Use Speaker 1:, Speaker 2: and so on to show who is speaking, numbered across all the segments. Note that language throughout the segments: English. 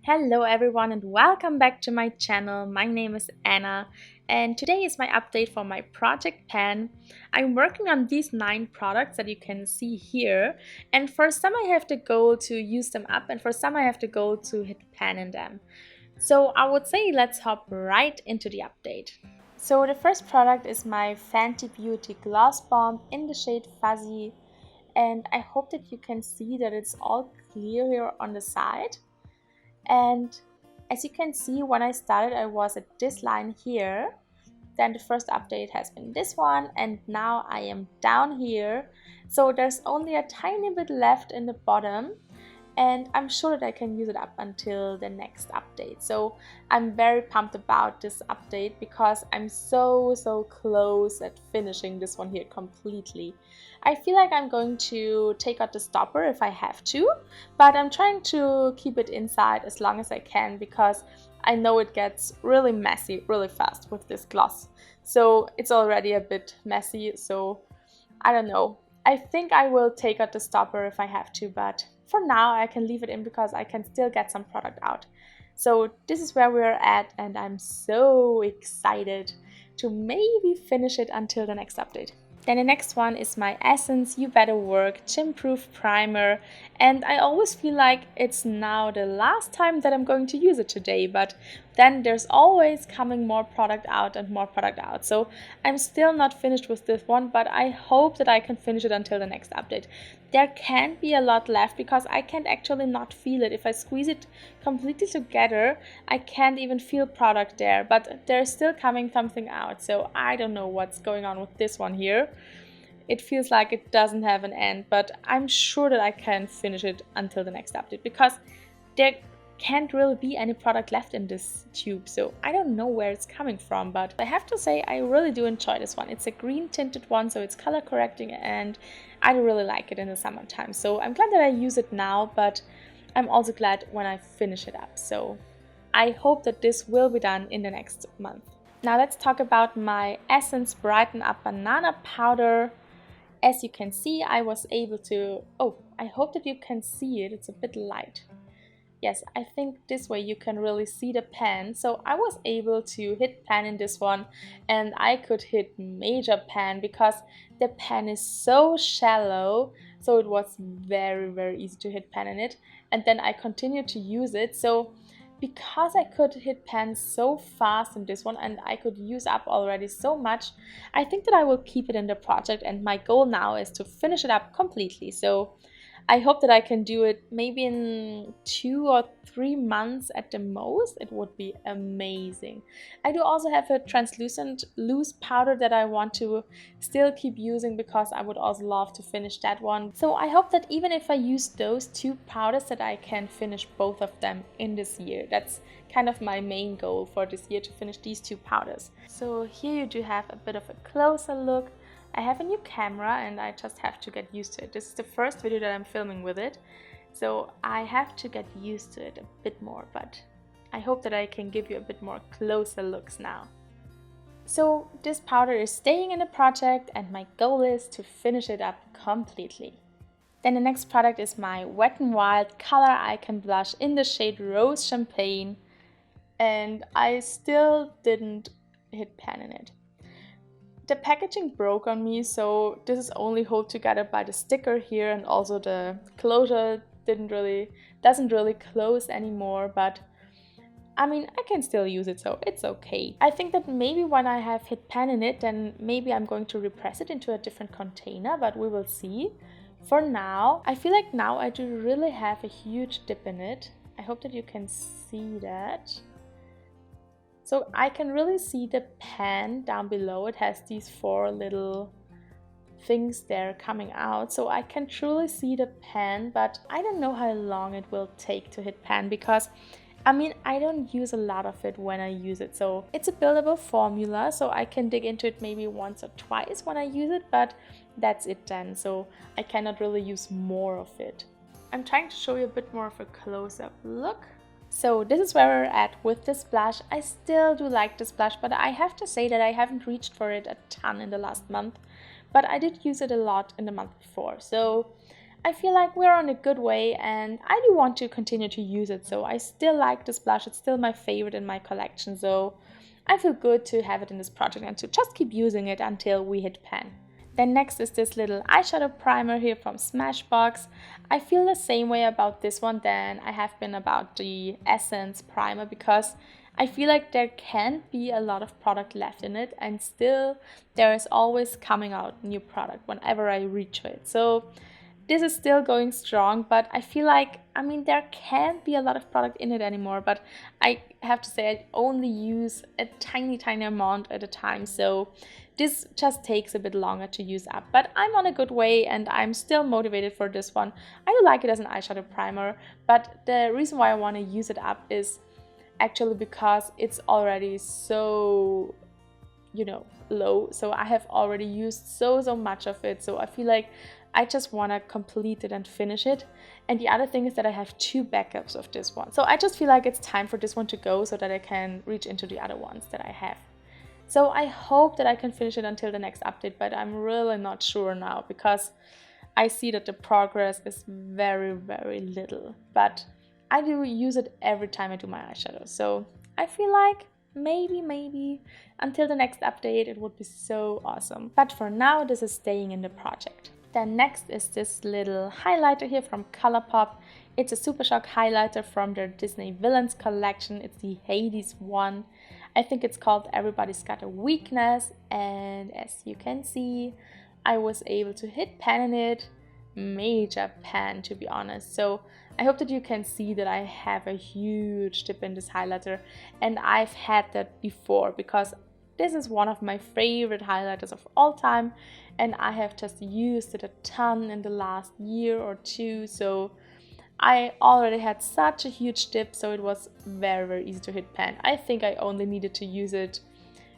Speaker 1: Hello everyone and welcome back to my channel. My name is Anna and today is my update for my project pen. I'm working on these 9 products that you can see here, and for some I have the goal to use them up and for some I have the goal to hit pen in them. So I would say let's hop right into the update. So the first product is my Fenty Beauty Gloss Bomb in the shade Fuzzy, and I hope that you can see that it's all clear here on the side. And as you can see, when I started I was at this line here, then the first update has been this one, and now I am down here, so there's only a tiny bit left in the bottom, and I'm sure that I can use it up until the next update. So I'm very pumped about this update because I'm so close at finishing this one here completely. I feel like I'm going to take out the stopper if I have to, but I'm trying to keep it inside as long as I can because I know it gets really messy really fast with this gloss. So it's already a bit messy, so I don't know. I think I will take out the stopper if I have to, but for now I can leave it in because I can still get some product out. So this is where we're at, and I'm so excited to maybe finish it until the next update. Then the next one is my Essence You Better Work Gym Proof Primer, and I always feel like it's now the last time that I'm going to use it today, but then there's always coming more product out and more product out. So I'm still not finished with this one, but I hope that I can finish it until the next update. There can be a lot left because I can't actually not feel it. If I squeeze it completely together, I can't even feel product there, but there's still coming something out. So I don't know what's going on with this one here. It feels like it doesn't have an end, but I'm sure that I can finish it until the next update because there can't really be any product left in this tube, so I don't know where it's coming from, but I have to say I really do enjoy this one. It's a green tinted one, so it's color correcting, and I do really like it in the summertime. So I'm glad that I use it now, but I'm also glad when I finish it up. So I hope that this will be done in the next month. Now let's talk about my Essence Brighten Up Banana Powder. As you can see, I was able to... Oh, I hope that you can see it. It's a bit light. Yes, I think this way you can really see the pan. So I was able to hit pan in this one, and I could hit major pan because the pan is so shallow. So it was very easy to hit pan in it. And then I continued to use it. So because I could hit pan so fast in this one and I could use up already so much, I think that I will keep it in the project, and my goal now is to finish it up completely. So I hope that I can do it maybe in 2 or 3 months at the most. It would be amazing. I do also have a translucent loose powder that I want to still keep using because I would also love to finish that one. So I hope that even if I use those 2 powders that I can finish both of them in this year. That's kind of my main goal for this year, to finish these 2 powders. So here you do have a bit of a closer look. I have a new camera and I just have to get used to it. This is the first video that I'm filming with it, so I have to get used to it a bit more, but I hope that I can give you a bit more closer looks now. So this powder is staying in the project and my goal is to finish it up completely. Then the next product is my Wet n Wild Color Icon Blush in the shade Rose Champagne, and I still didn't hit pan in it. The packaging broke on me, so this is only held together by the sticker here, and also the closure doesn't really close anymore, but I mean, I can still use it, so it's okay. I think that maybe when I have hit pan in it, then maybe I'm going to repress it into a different container, but we will see. For now, I feel like now I do really have a huge dip in it. I hope that you can see that. So I can really see the pan down below. It has these 4 little things there coming out. So I can truly see the pan, but I don't know how long it will take to hit pan because, I mean, I don't use a lot of it when I use it. So it's a buildable formula, so I can dig into it maybe once or twice when I use it, but that's it then. So I cannot really use more of it. I'm trying to show you a bit more of a close-up look. So this is where we're at with this blush. I still do like this blush, but I have to say that I haven't reached for it a ton in the last month, but I did use it a lot in the month before. So I feel like we're on a good way and I do want to continue to use it. So I still like this blush. It's still my favorite in my collection. So I feel good to have it in this project and to just keep using it until we hit pan. Then next is this little eyeshadow primer here from Smashbox. I feel the same way about this one than I have been about the Essence primer, because I feel like there can't be a lot of product left in it, and still there is always coming out new product whenever I reach it. So this is still going strong, but I feel like, I mean, there can't be a lot of product in it anymore, but I have to say I only use a tiny amount at a time, so this just takes a bit longer to use up. But I'm on a good way and I'm still motivated for this one. I do like it as an eyeshadow primer, but the reason why I want to use it up is actually because it's already so, low. So I have already used so much of it, so I feel like I just want to complete it and finish it. And the other thing is that I have 2 backups of this one, so I just feel like it's time for this one to go so that I can reach into the other ones that I have. So I hope that I can finish it until the next update, but I'm really not sure now because I see that the progress is very little. But I do use it every time I do my eyeshadow, so I feel like maybe until the next update it would be so awesome. But for now, this is staying in the project. Then next is this little highlighter here from Colourpop. It's a Super Shock highlighter from their Disney Villains collection. It's the Hades one. I think it's called Everybody's Got a Weakness, and as you can see, I was able to hit pan in it. Major pan, to be honest. So I hope that you can see that I have a huge dip in this highlighter, and I've had that before because this is one of my favorite highlighters of all time, and I have just used it a ton in the last year or two, so I already had such a huge dip, so it was very easy to hit pan. I think I only needed to use it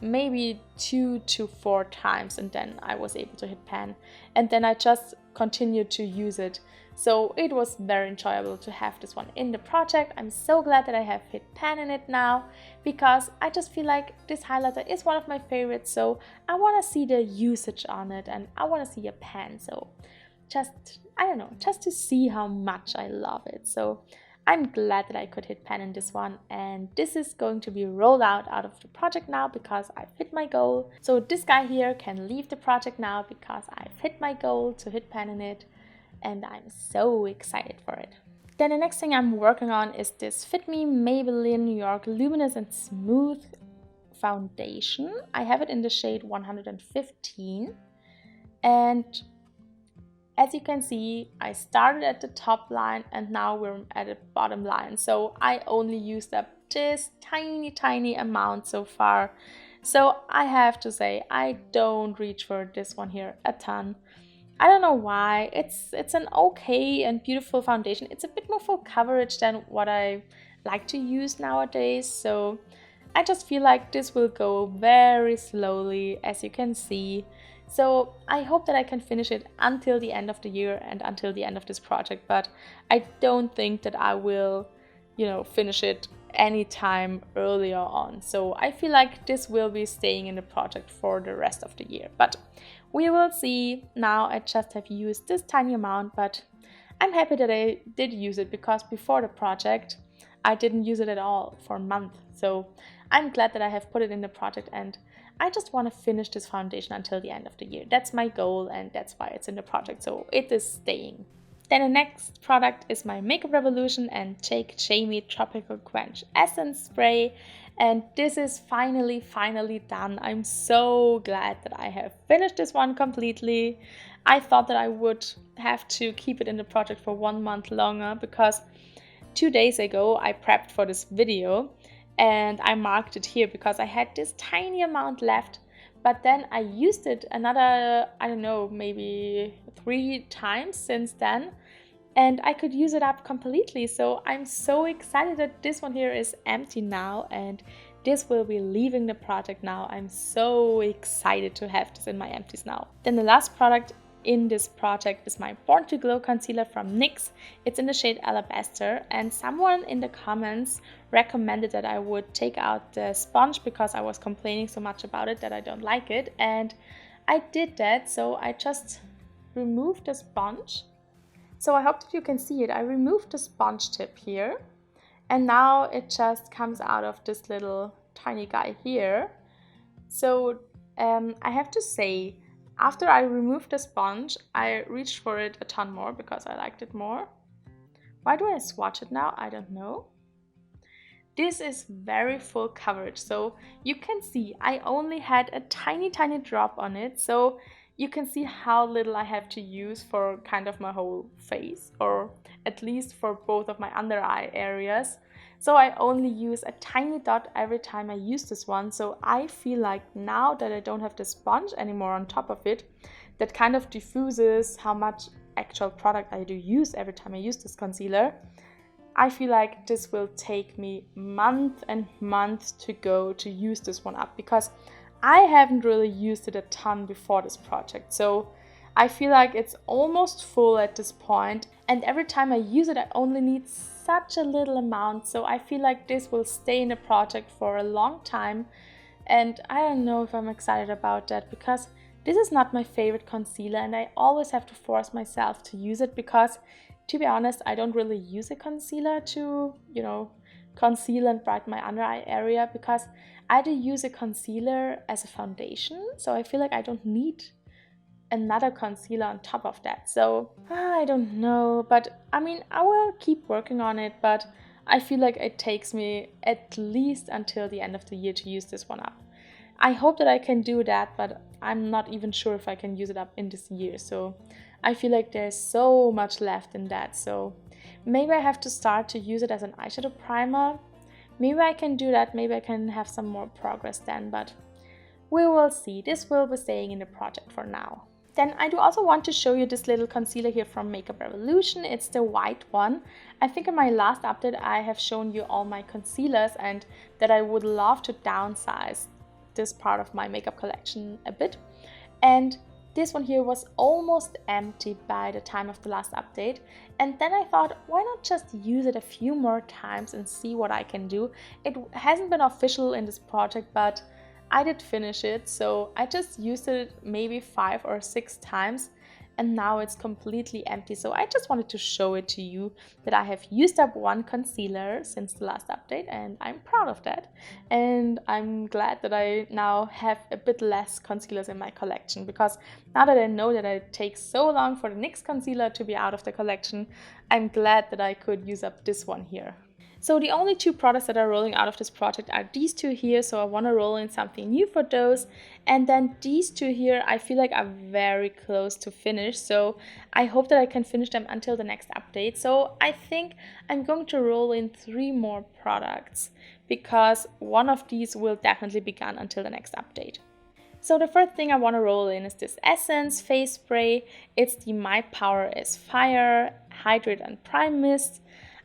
Speaker 1: maybe 2 to 4 times and then I was able to hit pan, and then I just continued to use it. So it was very enjoyable to have this one in the project. I'm so glad that I have hit pan in it now, because I just feel like this highlighter is one of my favorites, so I want to see the usage on it and I want to see a pan, so I don't know, just to see how much I love it. So I'm glad that I could hit pan in this one, and this is going to be rolled out of the project now because I've hit my goal. So this guy here can leave the project now because I've hit my goal to hit pan in it, and I'm so excited for it. Then the next thing I'm working on is this Fit Me Maybelline New York Luminous and Smooth foundation. I have it in the shade 115, and as you can see, I started at the top line and now we're at the bottom line. So I only used up this tiny amount so far. So I have to say, I don't reach for this one here a ton. I don't know why. It's an okay and beautiful foundation. It's a bit more full coverage than what I like to use nowadays. So I just feel like this will go very slowly, as you can see. So I hope that I can finish it until the end of the year and until the end of this project, but I don't think that I will, finish it anytime earlier on. So I feel like this will be staying in the project for the rest of the year, but we will see. Now I just have used this tiny amount, but I'm happy that I did use it, because before the project I didn't use it at all for a month. So I'm glad that I have put it in the project, and I just want to finish this foundation until the end of the year. That's my goal, and that's why it's in the project, so it is staying. Then the next product is my Makeup Revolution and Jake Jamie Tropical Quench Essence Spray, and this is finally done. I'm so glad that I have finished this one completely. I thought that I would have to keep it in the project for 1 month longer, because 2 days ago I prepped for this video and I marked it here because I had this tiny amount left, but then I used it another, I don't know, maybe 3 times since then, and I could use it up completely. So I'm so excited that this one here is empty now, and this will be leaving the project now. I'm so excited to have this in my empties now. Then the last product in this project is my Born to Glow concealer from NYX. It's in the shade Alabaster, and someone in the comments recommended that I would take out the sponge because I was complaining so much about it that I don't like it, and I did that. So I just removed the sponge So I hope that you can see it. I removed the sponge tip here, and now it just comes out of this little tiny guy here. So I have to say, after I removed the sponge, I reached for it a ton more because I liked it more. Why do I swatch it now? I don't know. This is very full coverage, so you can see I only had a tiny drop on it, so you can see how little I have to use for kind of my whole face, or at least for both of my under eye areas. So I only use a tiny dot every time I use this one, so I feel like now that I don't have the sponge anymore on top of it, that kind of diffuses how much actual product I do use every time I use this concealer. I feel like this will take me months and months to go to use this one up, because I haven't really used it a ton before this project. So I feel like it's almost full at this point, and every time I use it I only need such a little amount, so I feel like this will stay in the project for a long time. And I don't know if I'm excited about that, because this is not my favorite concealer and I always have to force myself to use it, because to be honest, I don't really use a concealer to, conceal and brighten my under eye area, because I do use a concealer as a foundation, so I feel like I don't need another concealer on top of that. So I don't know, but I mean, I will keep working on it, but I feel like it takes me at least until the end of the year to use this one up. I hope that I can do that, but I'm not even sure if I can use it up in this year. So I feel like there's so much left in that. So maybe I have to start to use it as an eyeshadow primer. Maybe I can do that. Maybe I can have some more progress then, but we will see. This will be staying in the project for now. Then I do also want to show you this little concealer here from Makeup Revolution. It's the white one. I think in my last update I have shown you all my concealers and that I would love to downsize this part of my makeup collection a bit. And this one here was almost empty by the time of the last update. And then I thought, why not just use it a few more times and see what I can do? It hasn't been official in this project, but I did finish it, so I just used it maybe 5 or 6 times and now it's completely empty. So I just wanted to show it to you that I have used up one concealer since the last update, and I'm proud of that. And I'm glad that I now have a bit less concealers in my collection, because now that I know that it takes so long for the NYX concealer to be out of the collection, I'm glad that I could use up this one here. So the only 2 products that are rolling out of this project are these 2 here, so I want to roll in something new for those. And then these 2 here I feel like are very close to finish, so I hope that I can finish them until the next update. So I think I'm going to roll in 3 more products, because one of these will definitely be gone until the next update. So the first thing I want to roll in is this Essence face spray. It's the My Power is Fire Hydrate and Prime Mist.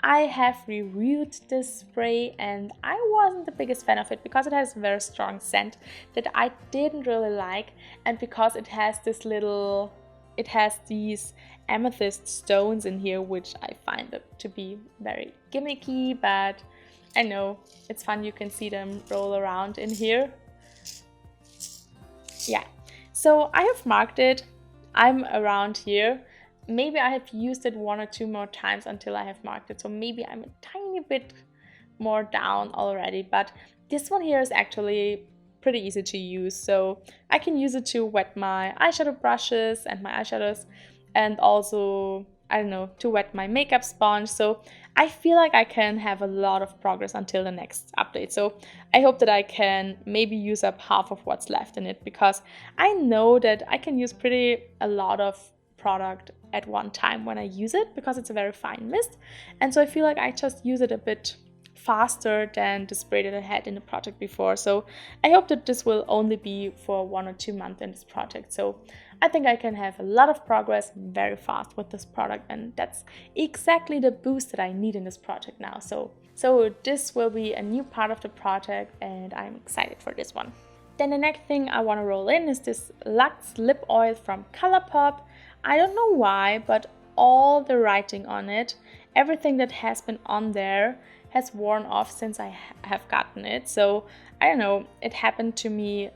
Speaker 1: I have reviewed this spray and I wasn't the biggest fan of it, because it has a very strong scent that I didn't really like, and because it has these amethyst stones in here, which I find it to be very gimmicky, but I know it's fun. You can see them roll around in here. Yeah, so I have marked it. I'm around here. Maybe I have used it 1 or 2 more times until I have marked it, so maybe I'm a tiny bit more down already, but this one here is actually pretty easy to use, so I can use it to wet my eyeshadow brushes and my eyeshadows, and also, I don't know, to wet my makeup sponge. So I feel like I can have a lot of progress until the next update, so I hope that I can maybe use up half of what's left in it, because I know that I can use a lot of product at one time when I use it, because it's a very fine mist, and so I feel like I just use it a bit faster than the spray that I had in the project before. So I hope that this will only be for 1 or 2 months in this project, so I think I can have a lot of progress very fast with this product, and that's exactly the boost that I need in this project now. So this will be a new part of the project and I'm excited for this one. Then the next thing I want to roll in is this Luxe lip oil from ColourPop. I don't know why, but all the writing on it, everything that has been on there, has worn off since I have gotten it. So I don't know, it happened to me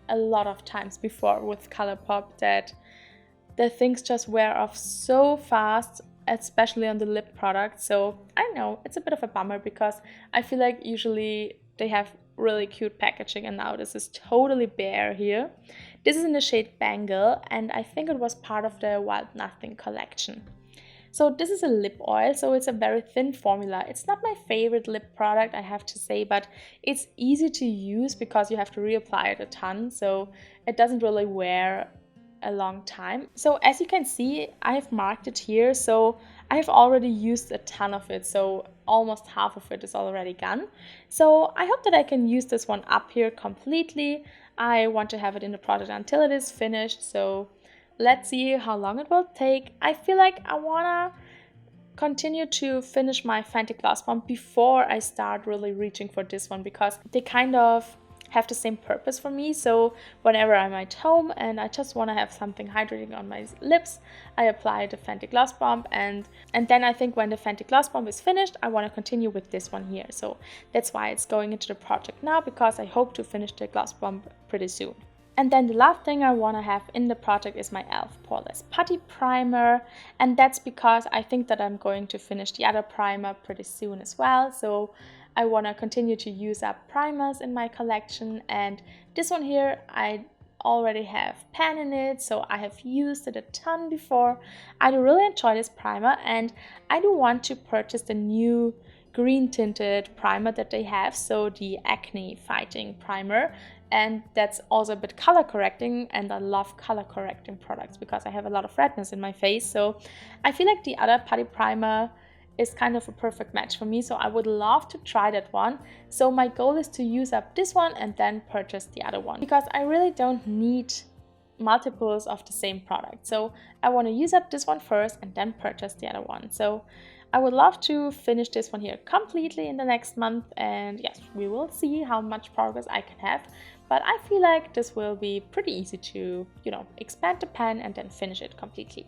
Speaker 1: a lot of times before with ColourPop that the things just wear off so fast, especially on the lip product. So I know it's a bit of a bummer because I feel like usually they have really cute packaging, and now this is totally bare here. This is in the shade Bangle, and I think it was part of the Wild Nothing collection. So this is a lip oil, so it's a very thin formula. It's not my favorite lip product, I have to say, but it's easy to use because you have to reapply it a ton, so it doesn't really wear a long time. So as you can see, I have marked it here, so I have already used a ton of it, so almost half of it is already gone. So I hope that I can use this one up here completely. I want to have it in the product until it is finished, so let's see how long it will take. I feel like I wanna continue to finish my Fenty Gloss Bomb before I start really reaching for this one, because they kind of have the same purpose for me. So whenever I'm at home and I just want to have something hydrating on my lips, I apply the Fenty Gloss Bomb, and then I think when the Fenty Gloss Bomb is finished, I want to continue with this one here. So that's why it's going into the project now, because I hope to finish the Gloss Bomb pretty soon. And then the last thing I want to have in the project is my e.l.f. Poreless Putty Primer, and that's because I think that I'm going to finish the other primer pretty soon as well. So I want to continue to use up primers in my collection, and this one here I already have pan in it, so I have used it a ton before. I do really enjoy this primer, and I do want to purchase the new green tinted primer that they have, so the Acne Fighting Primer, and that's also a bit color correcting, and I love color correcting products because I have a lot of redness in my face. So I feel like the other putty primer is kind of a perfect match for me, so I would love to try that one. So my goal is to use up this one and then purchase the other one, because I really don't need multiples of the same product. So I want to use up this one first and then purchase the other one. So I would love to finish this one here completely in the next month, and yes, we will see how much progress I can have. But I feel like this will be pretty easy to, expand the pan and then finish it completely.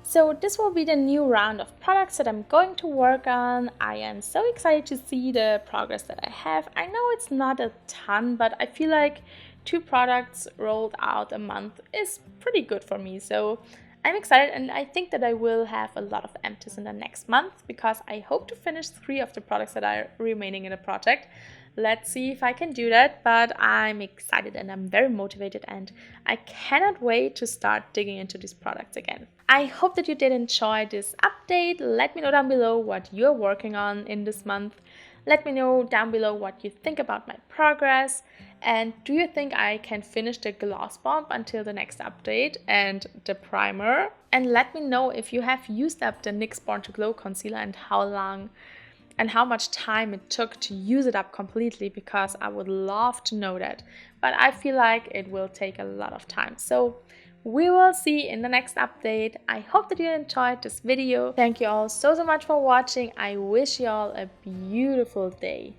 Speaker 1: So this will be the new round of products that I'm going to work on. I am so excited to see the progress that I have. I know it's not a ton, but I feel like 2 products rolled out a month is pretty good for me. So I'm excited, and I think that I will have a lot of empties in the next month, because I hope to finish 3 of the products that are remaining in the project. Let's see if I can do that, but I'm excited and I'm very motivated, and I cannot wait to start digging into these products again. I hope that you did enjoy this update. Let me know down below what you're working on in this month. Let me know down below what you think about my progress, and do you think I can finish the gloss bomb until the next update and the primer? And let me know if you have used up the NYX Born to Glow concealer and how long and how much time it took to use it up completely, because I would love to know that. But I feel like it will take a lot of time. So we will see in the next update. I hope that you enjoyed this video. Thank you all so much for watching. I wish you all a beautiful day.